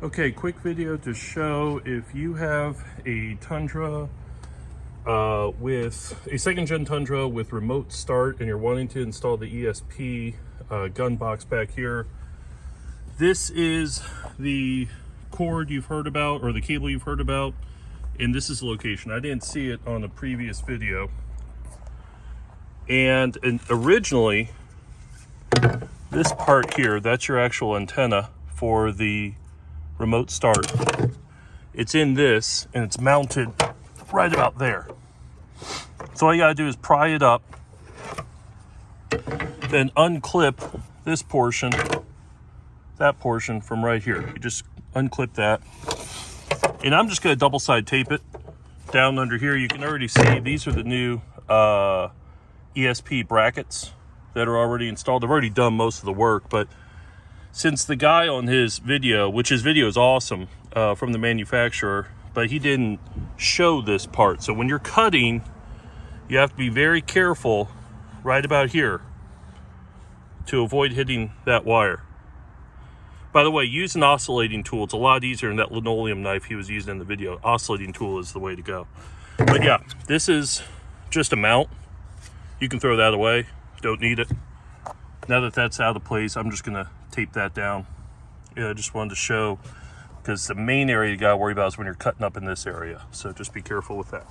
Okay, quick video to show if you have a Tundra with a second-gen Tundra with remote start and you're wanting to install the ESP gun box back here. This is the cord you've heard about, or the cable you've heard about, and this is the location. I didn't see it on the previous video. And originally, this part here, that's your actual antenna for the remote start. It's in this, and it's mounted right about there. So all you gotta do is pry it up, then unclip this portion, that portion from right here. You just unclip that. And I'm just gonna double side tape it down under here. You can already see these are the new ESP brackets that are already installed. I've already done most of the work, but since the guy on his video, which his video is awesome from the manufacturer, but he didn't show this part. So when you're cutting, you have to be very careful right about here to avoid hitting that wire. By the way, use an oscillating tool. It's a lot easier than that linoleum knife he was using in the video. Oscillating tool is the way to go. But yeah, this is just a mount. You can throw that away. Don't need it. Now that that's out of place, I'm just gonna tape that down. Yeah, I just wanted to show, because the main area you gotta worry about is when you're cutting up in this area. So just be careful with that.